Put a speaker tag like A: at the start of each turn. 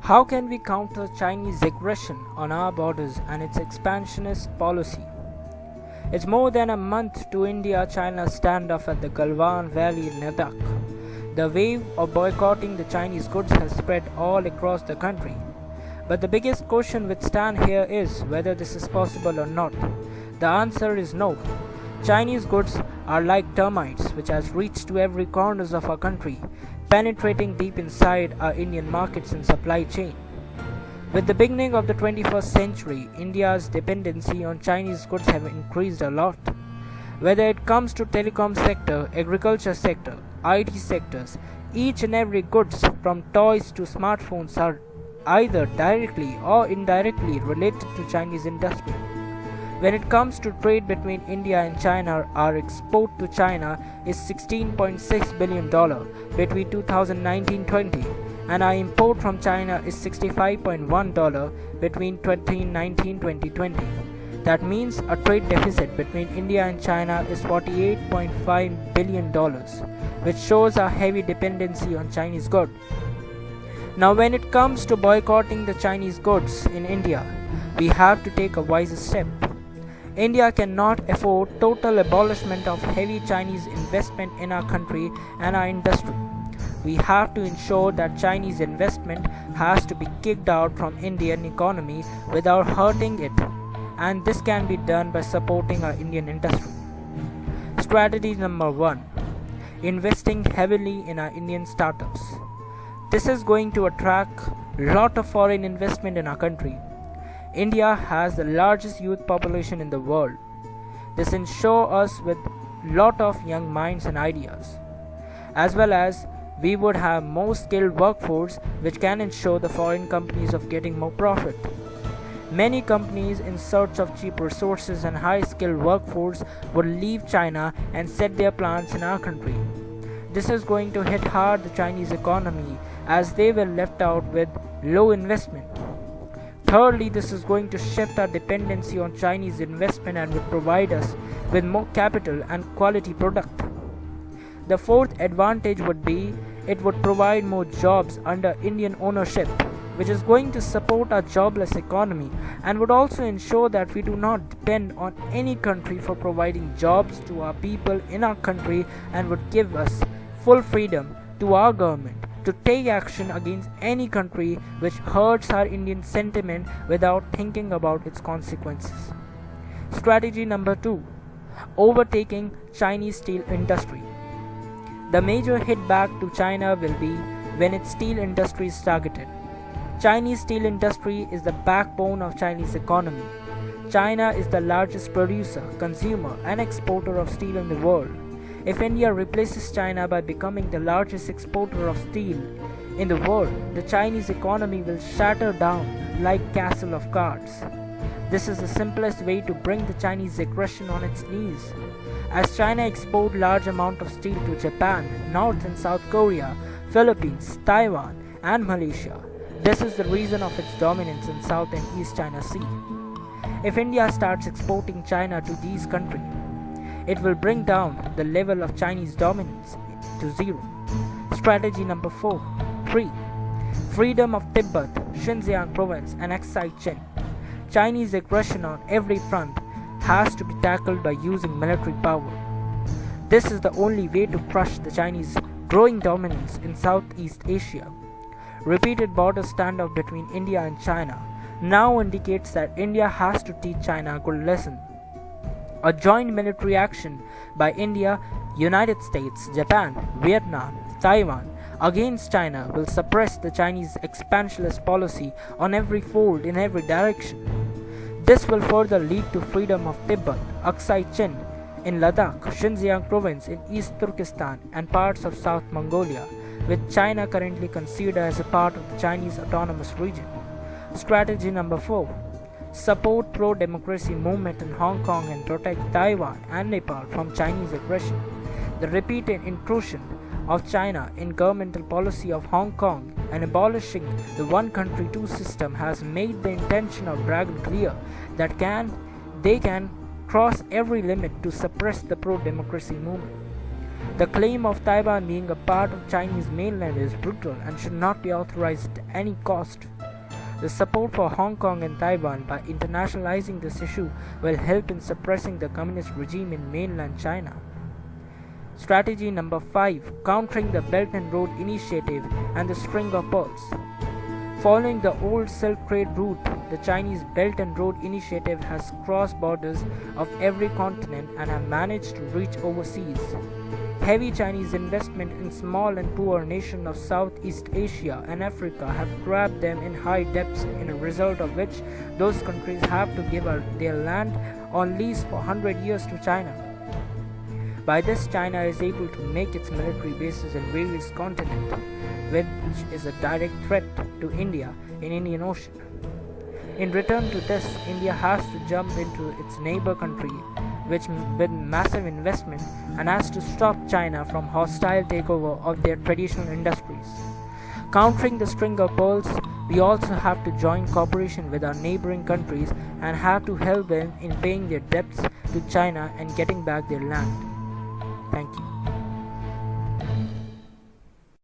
A: How can we counter Chinese aggression on our borders and its expansionist policy? It's more than a month to India-China standoff at the Galwan Valley in Ladakh. The wave of boycotting the Chinese goods has spread all across the country. But the biggest question which stands here is whether this is possible or not. The answer is no. Chinese goods are like termites which has reached to every corners of our country, penetrating deep inside our Indian markets and supply chain. With the beginning of the 21st century, India's dependency on Chinese goods have increased a lot. Whether it comes to telecom sector, agriculture sector, IT sectors, each and every goods from toys to smartphones are either directly or indirectly related to Chinese industry. When it comes to trade between India and China, our export to China is $16.6 billion between 2019-20 and our import from China is $65.1 between 2019-2020. That means a trade deficit between India and China is $48.5 billion, which shows our heavy dependency on Chinese goods. Now when it comes to boycotting the Chinese goods in India, we have to take a wiser step. India cannot afford total abolishment of heavy Chinese investment in our country and our industry. We have to ensure that Chinese investment has to be kicked out from Indian economy without hurting it, and this can be done by supporting our Indian industry. Strategy number 1. Investing heavily in our Indian startups. This is going to attract a lot of foreign investment in our country. India has the largest youth population in the world. This ensures us with a lot of young minds and ideas. As well as we would have more skilled workforce which can ensure the foreign companies of getting more profit. Many companies in search of cheap resources and high skilled workforce would leave China and set their plants in our country. This is going to hit hard the Chinese economy as they were left out with low investment. Thirdly, this is going to shift our dependency on Chinese investment and will provide us with more capital and quality product. The fourth advantage would be it would provide more jobs under Indian ownership, which is going to support our jobless economy and would also ensure that we do not depend on any country for providing jobs to our people in our country and would give us full freedom to our government to take action against any country which hurts our Indian sentiment without thinking about its consequences. Strategy number 2. Overtaking Chinese steel industry. The major hit back to China will be when its steel industry is targeted. Chinese steel industry is the backbone of Chinese economy. China is the largest producer, consumer and exporter of steel in the world. If India replaces China by becoming the largest exporter of steel in the world, the Chinese economy will shatter down like castle of cards. This is the simplest way to bring the Chinese aggression on its knees. As China exports large amount of steel to Japan, North and South Korea, Philippines, Taiwan and Malaysia, this is the reason of its dominance in South and East China Sea. If India starts exporting China to these countries, it will bring down the level of Chinese dominance to zero. Strategy number 3. Freedom of Tibet, Xinjiang province and Aksai Chin. Chinese aggression on every front has to be tackled by using military power. This is the only way to crush the Chinese growing dominance in Southeast Asia. Repeated border standoff between India and China now indicates that India has to teach China a good lesson. A joint military action by India, United States, Japan, Vietnam, Taiwan against China will suppress the Chinese expansionist policy on every fold in every direction. This will further lead to freedom of Tibet, Aksai Chin in Ladakh, Xinjiang province in East Turkestan and parts of South Mongolia, with China currently considered as a part of the Chinese autonomous region. Strategy number 4. Support pro-democracy movement in Hong Kong and protect Taiwan and Nepal from Chinese aggression. The repeated intrusion of China in governmental policy of Hong Kong and abolishing the one country two system has made the intention of Dragon clear that they can cross every limit to suppress the pro-democracy movement. The claim of Taiwan being a part of Chinese mainland is brutal and should not be authorized at any cost. The support for Hong Kong and Taiwan by internationalizing this issue will help in suppressing the communist regime in mainland China. Strategy number 5. Countering the Belt and Road Initiative and the String of Pearls. Following the old Silk Trade route, the Chinese Belt and Road Initiative has crossed borders of every continent and have managed to reach overseas. Heavy Chinese investment in small and poor nations of Southeast Asia and Africa have grabbed them in high debts, in a result of which those countries have to give their land on lease for 100 years to China. By this, China is able to make its military bases in various continents, which is a direct threat to India in Indian Ocean. In return to this, India has to jump into its neighbor country with massive investment and has to stop China from hostile takeover of their traditional industries. Countering the String of Pearls, we also have to join cooperation with our neighboring countries and have to help them in paying their debts to China and getting back their land. Thank you.